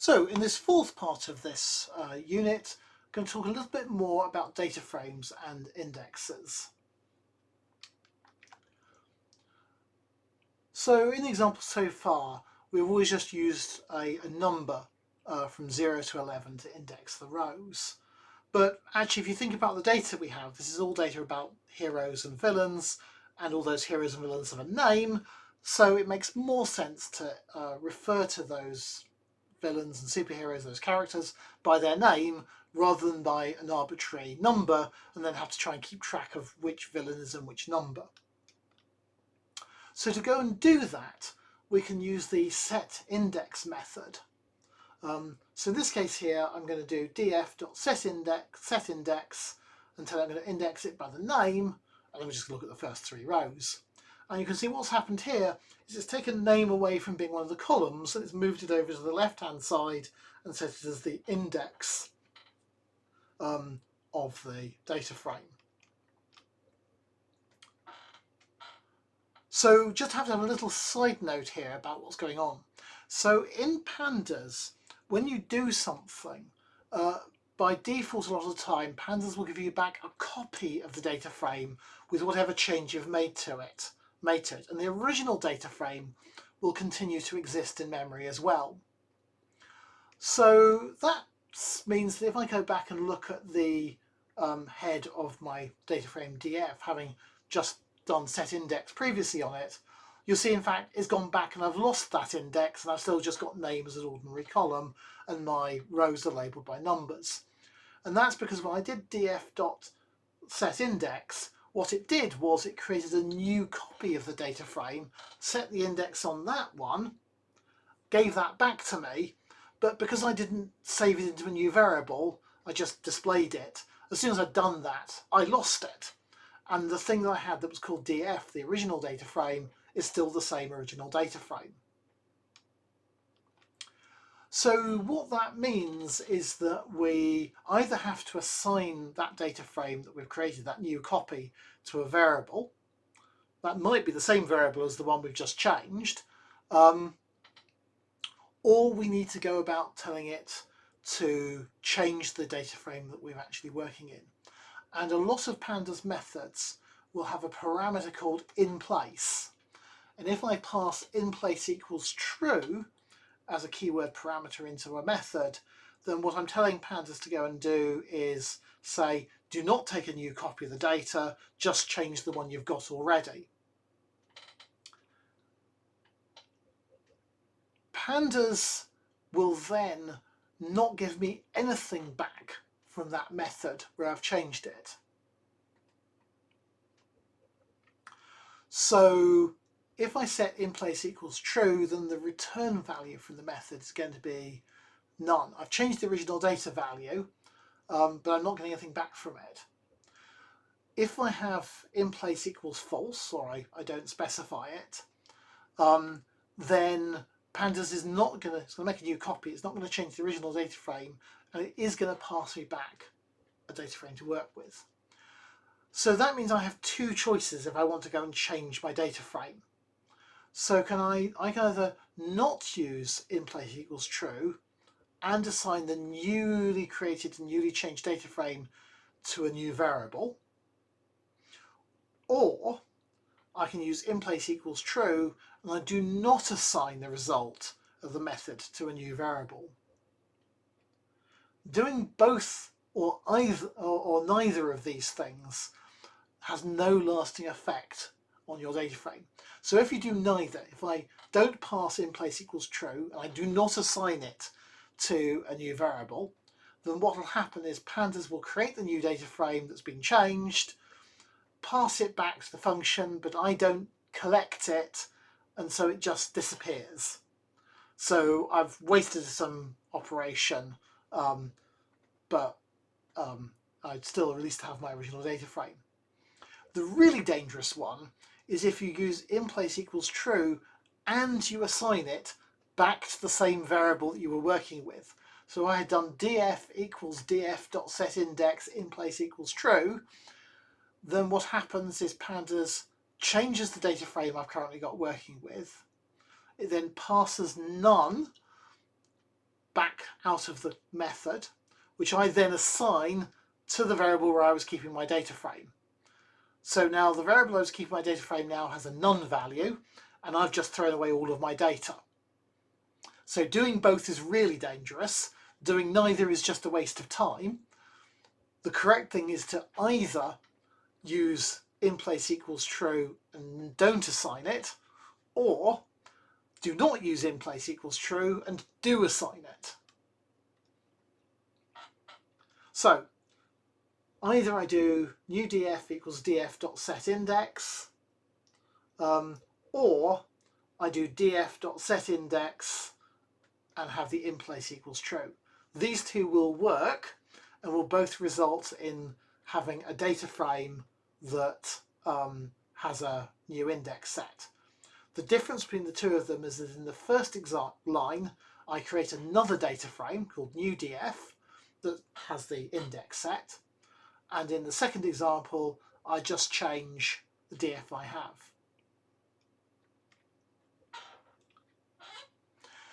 So in this fourth part of this unit, I'm going to talk a little bit more about data frames and indexes. So in the example so far, we've always just used a number from 0 to 11 to index the rows. But actually, if you think about the data we have, this is all data about heroes and villains, and all those heroes and villains have a name, so it makes more sense to refer to those villains and superheroes, those characters, by their name rather than by an arbitrary number, and then have to try and keep track of which villain is in which number. So to go and do that, we can use the setIndex method. So in this case here, I'm going to do df.setIndex until I'm going to index it by the name, and then we're just going to look at the first three rows. And you can see what's happened here is it's taken name away from being one of the columns and it's moved it over to the left hand side and set it as the index of the data frame. So just have to have a little side note here about what's going on. So in Pandas, when you do something, by default a lot of the time, Pandas will give you back a copy of the data frame with whatever change you've made to it. And the original data frame will continue to exist in memory as well. So that means that if I go back and look at the head of my data frame df, having just done setIndex previously on it, you'll see in fact it's gone back and I've lost that index and I've still just got name as an ordinary column and my rows are labelled by numbers. And that's because when I did df.setIndex, what it did was it created a new copy of the data frame, set the index on that one, gave that back to me, but because I didn't save it into a new variable, I just displayed it. As soon as I'd done that, I lost it. And the thing that I had that was called df, the original data frame, is still the same original data frame. So what that means is that we either have to assign that data frame that we've created, that new copy, to a variable. That might be the same variable as the one we've just changed. Or we need to go about telling it to change the data frame that we're actually working in. And a lot of Pandas methods will have a parameter called inPlace. And if I pass inPlace equals true as a keyword parameter into a method, then what I'm telling Pandas to go and do is say, do not take a new copy of the data, just change the one you've got already. Pandas will then not give me anything back from that method where I've changed it. So if I set inPlace equals true, then the return value from the method is going to be none. I've changed the original data value, but I'm not getting anything back from it. If I have inPlace equals false, or I don't specify it, then Pandas is not going to make a new copy. It's not going to change the original data frame, and it is going to pass me back a data frame to work with. So that means I have two choices if I want to go and change my data frame. So I can either not use inPlace equals true and assign the newly created and newly changed data frame to a new variable, or I can use inPlace equals true and I do not assign the result of the method to a new variable. Doing both or neither of these things has no lasting effect on your data frame. So if you do neither, if I don't pass inPlace equals true and I do not assign it to a new variable, then what will happen is Pandas will create the new data frame that's been changed, pass it back to the function, but I don't collect it, and so it just disappears. So I've wasted some operation, but I'd still at least have my original data frame. The really dangerous one is if you use inPlace equals true and you assign it back to the same variable that you were working with. So I had done df equals df.setIndex inPlace equals true. Then what happens is Pandas changes the data frame I've currently got working with. It then passes none back out of the method, which I then assign to the variable where I was keeping my data frame. So now the variable I was keeping my data frame now has a none value, and I've just thrown away all of my data. So doing both is really dangerous. Doing neither is just a waste of time. The correct thing is to either use in place equals true and don't assign it, or do not use in place equals true and do assign it. So either I do new df equals df.setIndex, or I do df.setIndex and have the in place equals true. These two will work and will both result in having a data frame that has a new index set. The difference between the two of them is that in the first line I create another data frame called new df that has the index set, and in the second example I just change the df I have.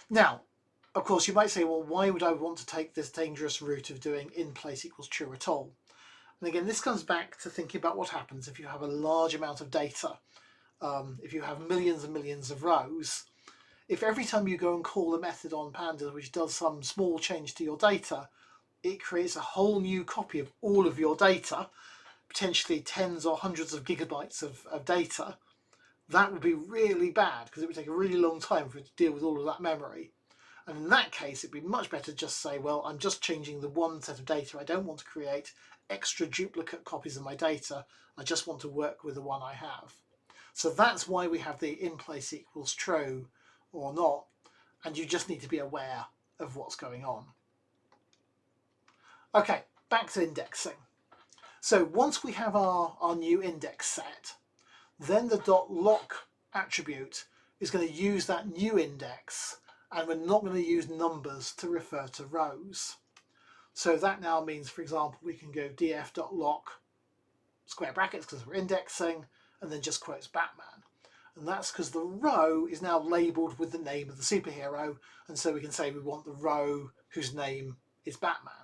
Now, of course, you might say, well, why would I want to take this dangerous route of doing in place equals true at all? And again, this comes back to thinking about what happens if you have a large amount of data. If you have millions and millions of rows, if every time you go and call a method on Pandas which does some small change to your data, it creates a whole new copy of all of your data, potentially tens or hundreds of gigabytes of data, that would be really bad because it would take a really long time for it to deal with all of that memory. And in that case, it'd be much better to just say, well, I'm just changing the one set of data. I don't want to create extra duplicate copies of my data. I just want to work with the one I have. So that's why we have the in place equals true or not. And you just need to be aware of what's going on. Okay, back to indexing. So once we have our new index set, then the .lock attribute is going to use that new index, and we're not going to use numbers to refer to rows. So that now means, for example, we can go df.lock square brackets because we're indexing, and then just quotes Batman. And that's because the row is now labelled with the name of the superhero, and so we can say we want the row whose name is Batman.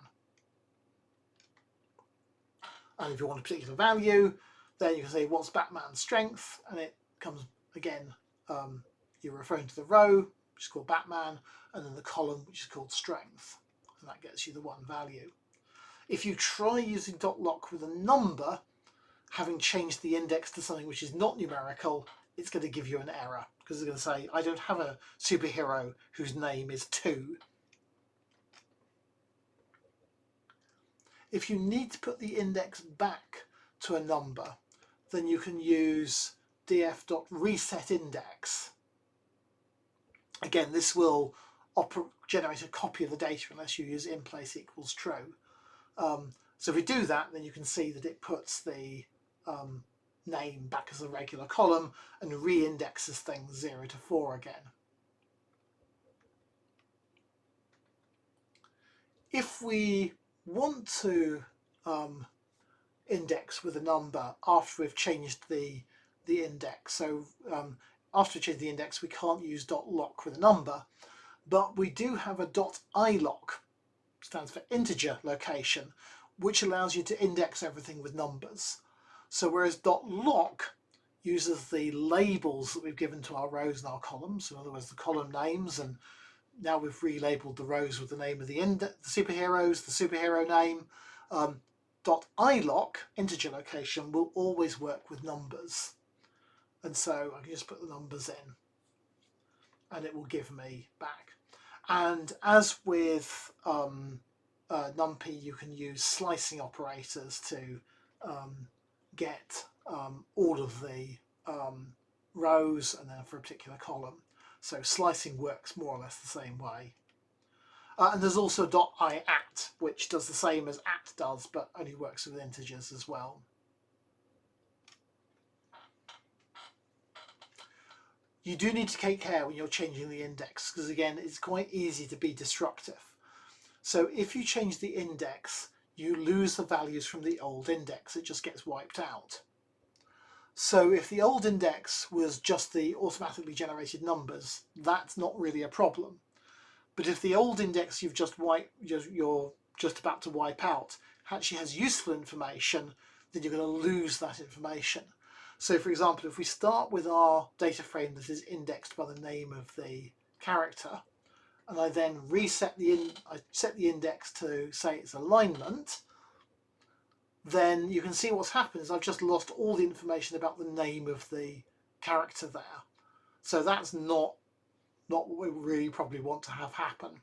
And if you want a particular value, then you can say what's Batman's strength, and it comes again, you're referring to the row, which is called Batman, and then the column, which is called strength, and that gets you the one value. If you try using .lock with a number, having changed the index to something which is not numerical, it's going to give you an error, because it's going to say, I don't have a superhero whose name is 2. If you need to put the index back to a number, then you can use df.resetIndex. Again, this will generate a copy of the data unless you use in place equals true. So if we do that, then you can see that it puts the name back as a regular column and re-indexes things 0 to 4 again. If we want to index with a number after we've changed the index, so after we change the index we can't use .lock with a number, but we do have a .ilock, stands for integer location, which allows you to index everything with numbers. So whereas .lock uses the labels that we've given to our rows and our columns, in other words the column names, and now we've relabeled the rows with the name of the superheroes, the superhero name, .ilock, integer location, will always work with numbers. And so I can just put the numbers in and it will give me back. And as with NumPy, you can use slicing operators to get all of the rows and then for a particular column. So slicing works more or less the same way. And there's also .iat, which does the same as at does, but only works with integers as well. You do need to take care when you're changing the index, because again, it's quite easy to be destructive. So if you change the index, you lose the values from the old index. It just gets wiped out. So if the old index was just the automatically generated numbers, that's not really a problem. But if the old index you're just about to wipe out actually has useful information, then you're going to lose that information. So for example, if we start with our data frame that is indexed by the name of the character, and I then set the index to say it's alignment, then you can see what's happened is I've just lost all the information about the name of the character there. So that's not what we really probably want to have happen.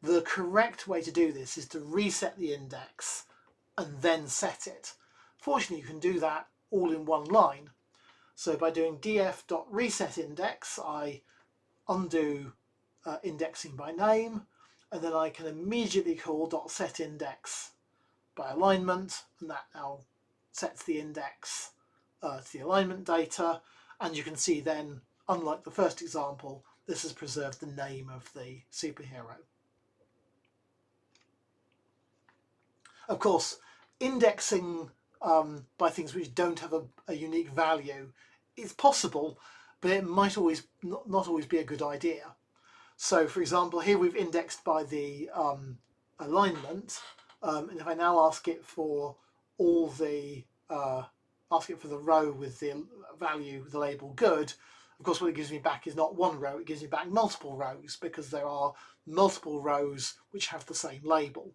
The correct way to do this is to reset the index and then set it. Fortunately, you can do that all in one line. So by doing df.resetIndex, I undo indexing by name, and then I can immediately call .setIndex by alignment, and that now sets the index to the alignment data. And you can see then, unlike the first example, this has preserved the name of the superhero. Of course, indexing by things which don't have a unique value is possible, but it might not always be a good idea. So for example, here we've indexed by the alignment, and if I now ask it for all the for the row with the value with the label good, of course what it gives me back is not one row, it gives me back multiple rows, because there are multiple rows which have the same label.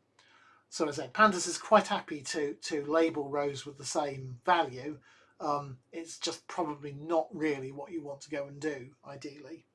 So as I said, Pandas is quite happy to label rows with the same value. It's just probably not really what you want to go and do, ideally.